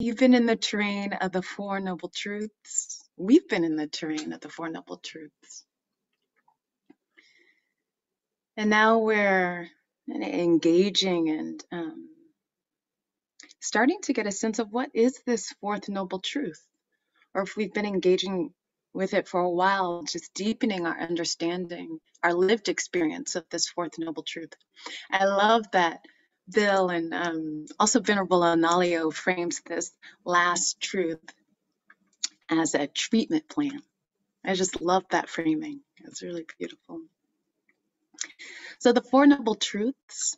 You've been in the terrain of the Four Noble Truths. We've been in the terrain of the Four Noble Truths. And now we're engaging and starting to get a sense of what is this fourth noble truth? Or if we've been engaging with it for a while, just deepening our understanding, our lived experience of this fourth noble truth. I love that Bill and also Venerable Analio frames this last truth as a treatment plan. I just love that framing. It's really beautiful. So the Four Noble Truths,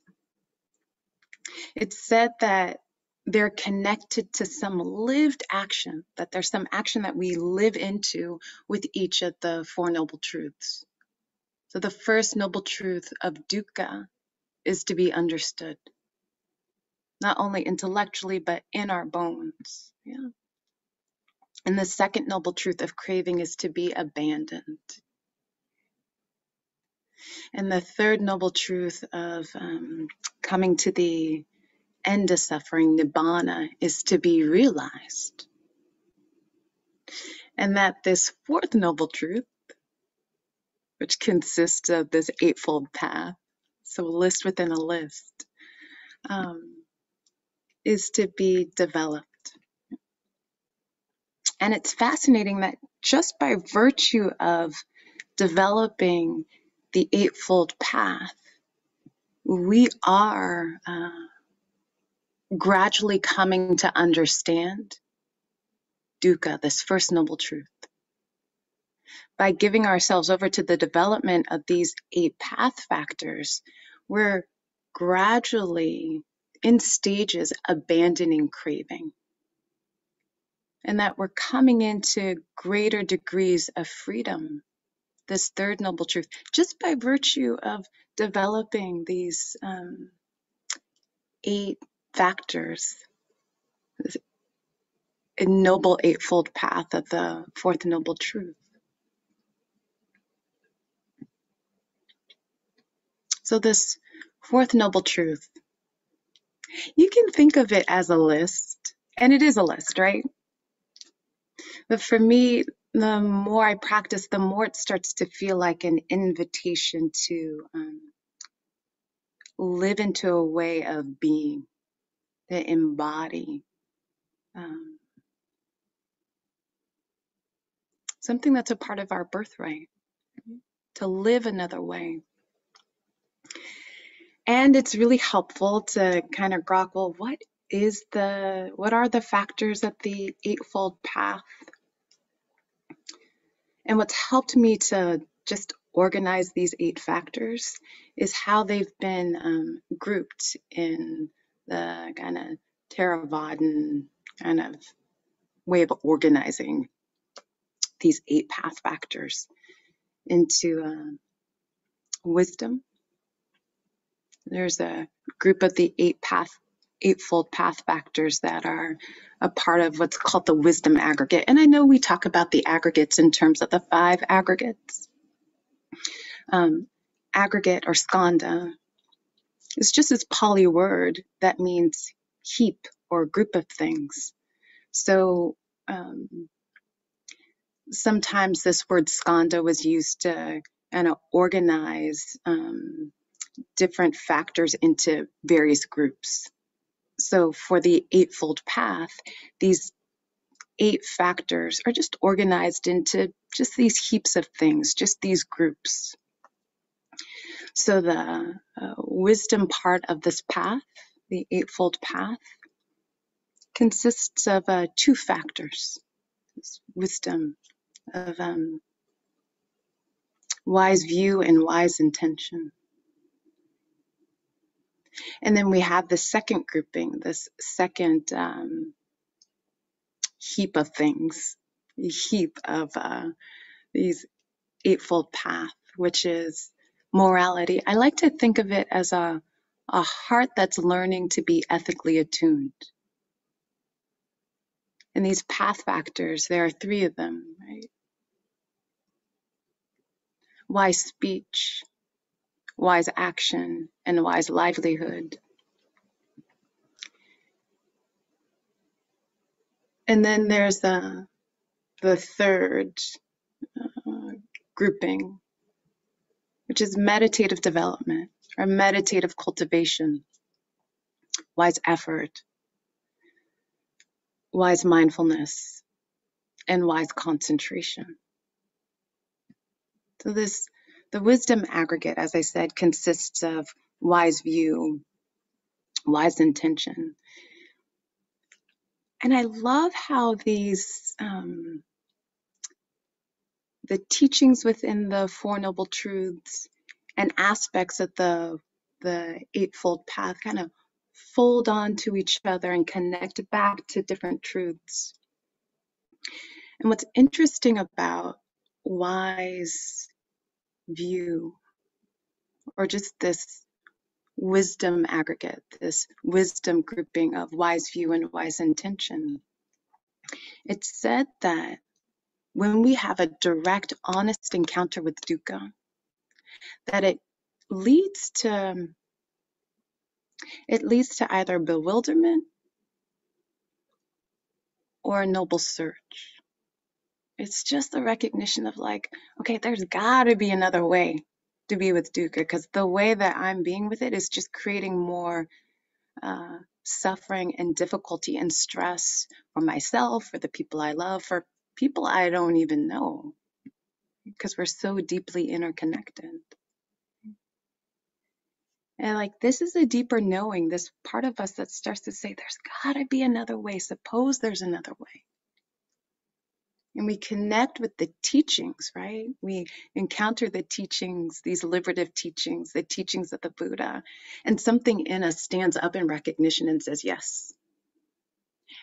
it's said that they're connected to some lived action, that there's some action that we live into with each of the Four Noble Truths. So the first noble truth of dukkha is to be understood, not only intellectually, but in our bones. Yeah. And the second noble truth of craving is to be abandoned. And the third noble truth of coming to the end of suffering, nibbana, is to be realized. And that this fourth noble truth, which consists of this eightfold path, so a list within a list, is to be developed. And it's fascinating that just by virtue of developing the eightfold path, we are gradually coming to understand dukkha, this first noble truth. By giving ourselves over to the development of these 8 path factors, we're gradually, in stages, abandoning craving. And that we're coming into greater degrees of freedom, this third noble truth, just by virtue of developing these 8 factors, this noble eightfold path of the fourth noble truth. So this fourth noble truth, you can think of it as a list, and it is a list, right? But for me, the more I practice, the more it starts to feel like an invitation to live into a way of being, to embody something that's a part of our birthright, to live another way. And it's really helpful to kind of grok, well, what are the factors of the eightfold path? And what's helped me to just organize these 8 factors is how they've been grouped in the kind of Theravadan kind of way of organizing these 8 path factors into wisdom. There's a group of the 8 eightfold path factors that are a part of what's called the wisdom aggregate. And I know we talk about the aggregates in terms of the 5 aggregates. Aggregate or skanda is just this Pali word that means heap or group of things. So sometimes this word skanda was used to kind of organize different factors into various groups. So for the eightfold path, these 8 factors are just organized into just these heaps of things, just these groups. So the wisdom part of this path, the eightfold path, consists of 2 factors. This wisdom of wise view and wise intention. And then we have the second grouping, this second heap of things, a heap of these eightfold path, which is morality. I like to think of it as a heart that's learning to be ethically attuned. And these path factors, there are 3 of them, right? Wise speech, wise action, and wise livelihood. And then there's the third grouping, which is meditative development or meditative cultivation, wise effort, wise mindfulness, and wise concentration. So the wisdom aggregate, as I said, consists of wise view, wise intention. And I love how these, the teachings within the Four Noble Truths and aspects of the Eightfold Path kind of fold onto each other and connect back to different truths. And what's interesting about wise view, or just this wisdom aggregate, this wisdom grouping of wise view and wise intention, it's said that when we have a direct, honest encounter with dukkha, that leads to it leads to either bewilderment or a noble search. It's just the recognition of like, okay, there's got to be another way to be with dukkha, because the way that I'm being with it is just creating more suffering and difficulty and stress for myself, for the people I love, for people I don't even know, because we're so deeply interconnected. And like, this is a deeper knowing, this part of us that starts to say, there's got to be another way. Suppose there's another way. And we connect with the teachings, right? We encounter the teachings, these liberative teachings, the teachings of the Buddha, and something in us stands up in recognition and says, yes.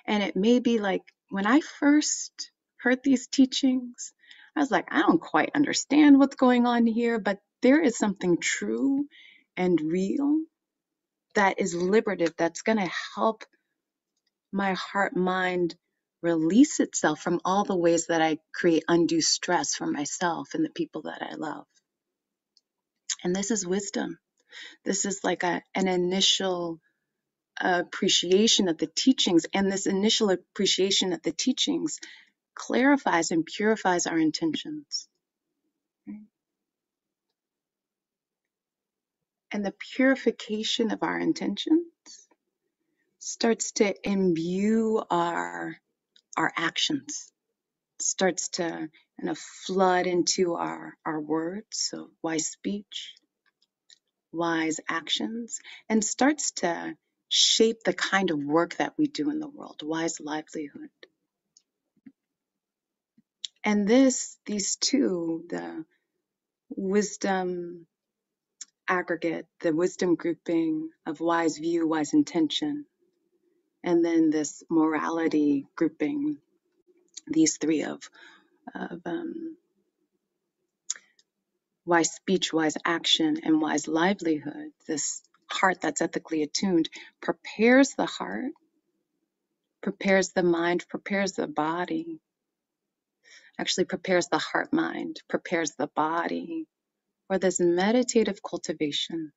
And it may be like, when I first heard these teachings, I was like, I don't quite understand what's going on here, but there is something true and real that is liberative, that's going to help my heart mind release itself from all the ways that I create undue stress for myself and the people that I love. And this is wisdom. This is like an initial appreciation of the teachings, and this initial appreciation of the teachings clarifies and purifies our intentions. And the purification of our intentions starts to imbue our actions, starts to kind of flood into our words, so wise speech, wise actions, and starts to shape the kind of work that we do in the world, wise livelihood. And these two, the wisdom aggregate, the wisdom grouping of wise view, wise intention, and then this morality grouping, these three of wise speech, wise action, and wise livelihood, this heart that's ethically attuned, prepares the heart, prepares the mind, prepares the body, actually prepares the heart mind, prepares the body for this meditative cultivation.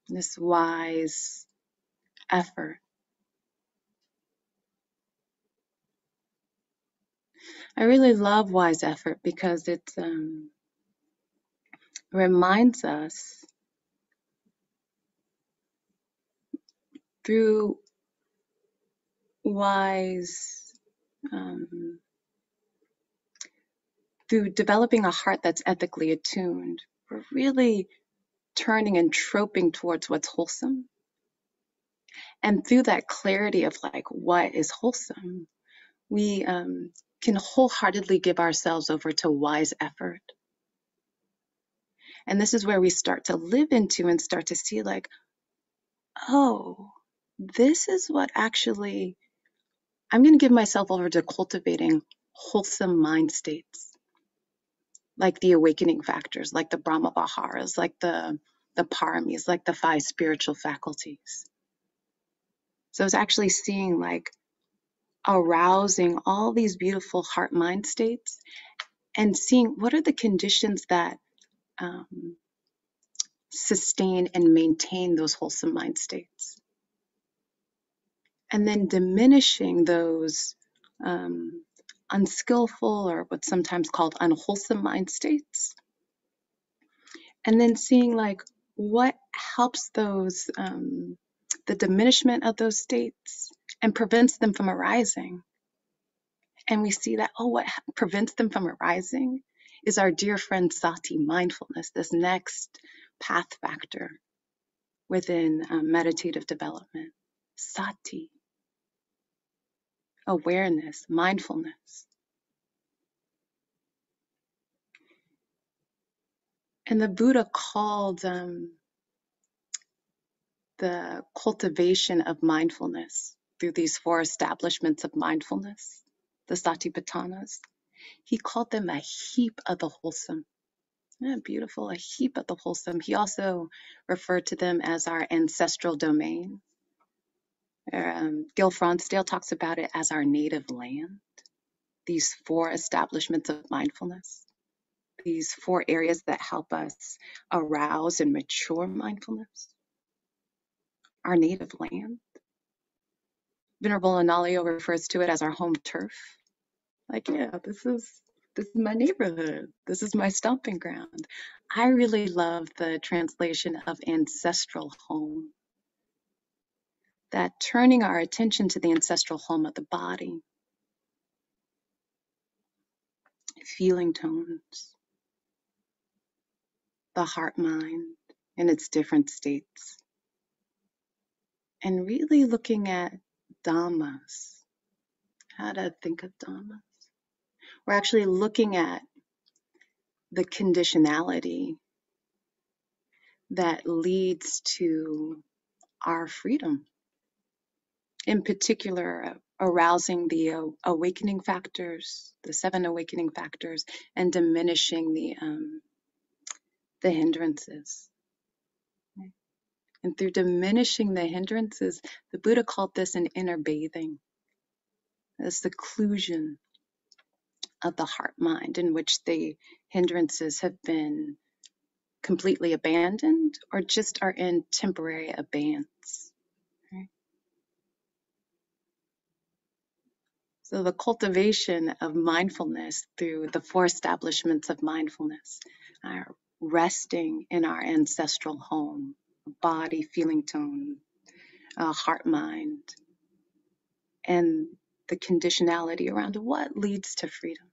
This wise effort. I really love wise effort because it reminds us through wise, through developing a heart that's ethically attuned, we're really turning and troping towards what's wholesome. And through that clarity of like what is wholesome, we can wholeheartedly give ourselves over to wise effort. And this is where we start to live into and start to see like, oh, this is what actually, I'm going to give myself over to cultivating wholesome mind states, like the awakening factors, like the Brahma Viharas, like the paramis, like the five spiritual faculties. So it's actually seeing like arousing all these beautiful heart mind states and seeing what are the conditions that sustain and maintain those wholesome mind states. And then diminishing those unskillful or what's sometimes called unwholesome mind states. And then seeing like what helps those, the diminishment of those states and prevents them from arising. And we see that, oh, what prevents them from arising is our dear friend sati, mindfulness, this next path factor within meditative development. Sati, awareness, mindfulness. And the Buddha called the cultivation of mindfulness through these 4 establishments of mindfulness, the Satipatthanas. He called them a heap of the wholesome. Yeah, beautiful, a heap of the wholesome. He also referred to them as our ancestral domain. Gil Fronsdale talks about it as our native land. These 4 establishments of mindfulness, these 4 areas that help us arouse and mature mindfulness, our native land. Venerable Analayo refers to it as our home turf. Like, yeah, this is my neighborhood. This is my stomping ground. I really love the translation of ancestral home. That turning our attention to the ancestral home of the body, feeling tones, the heart mind in its different states, and really looking at dhammas, how to think of dhammas. We're actually looking at the conditionality that leads to our freedom. In particular, arousing the awakening factors, the 7 awakening factors, and diminishing the hindrances. And through diminishing the hindrances, the Buddha called this an inner bathing, a seclusion of the heart mind in which the hindrances have been completely abandoned or just are in temporary abeyance. Right? So the cultivation of mindfulness through the 4 establishments of mindfulness, resting in our ancestral home, body, feeling tone, heart, mind, and the conditionality around what leads to freedom.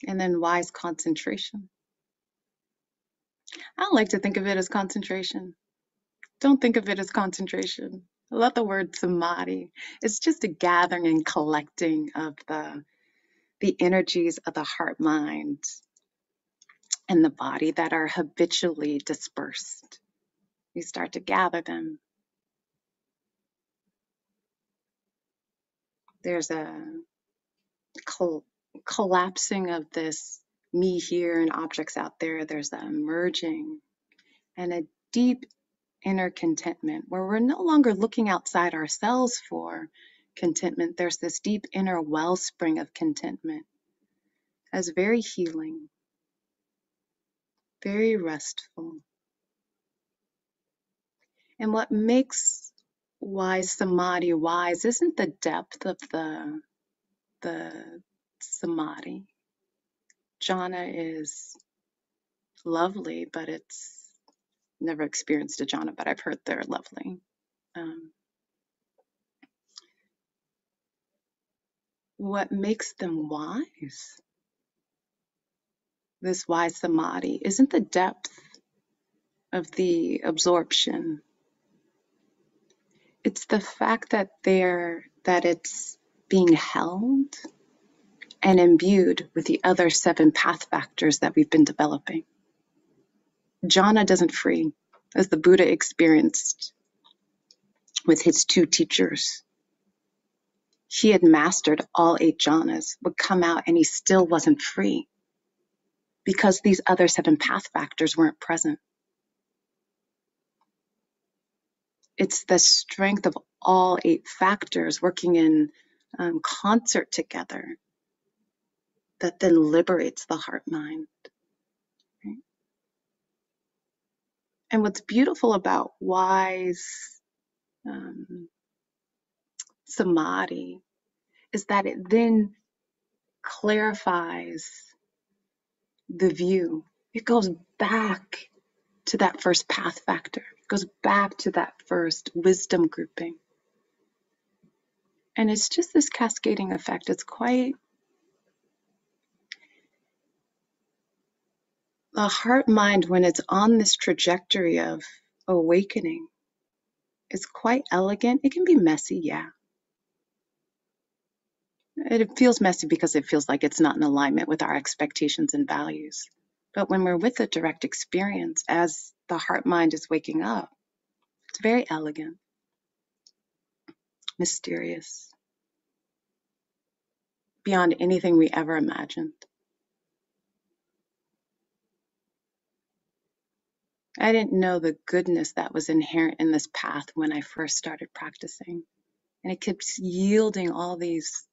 And then wise concentration. I don't like to think of it as concentration. Don't think of it as concentration. I love the word samadhi. It's just a gathering and collecting of the energies of the heart, mind, and the body that are habitually dispersed. You start to gather them. There's a collapsing of this me here and objects out there. There's a merging and a deep inner contentment where we're no longer looking outside ourselves for contentment. There's this deep inner wellspring of contentment as very healing, very restful. And what makes wise samadhi wise isn't the depth of the samadhi. Jhana is lovely, but it's never experienced a jhana, but I've heard they're lovely. What makes them wise, this wise samadhi, isn't the depth of the absorption. It's the fact that it's being held and imbued with the other 7 path factors that we've been developing. Jhana doesn't free, as the Buddha experienced with his 2 teachers. He had mastered all 8 jhanas, would come out, and he still wasn't free because these other 7 path factors weren't present. It's the strength of all 8 factors working in concert together that then liberates the heart mind. Right? And what's beautiful about wise samadhi is that it then clarifies the view. It goes back to that first path factor. It goes back to that first wisdom grouping. And it's just this cascading effect. It's quite, the heart mind, when it's on this trajectory of awakening, is quite elegant. It can be messy, yeah. It feels messy because it feels like it's not in alignment with our expectations and values. But when we're with a direct experience, as the heart mind is waking up, it's very elegant, mysterious, beyond anything we ever imagined. I didn't know the goodness that was inherent in this path when I first started practicing. And it keeps yielding all these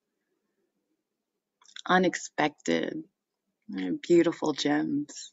unexpected, beautiful gems.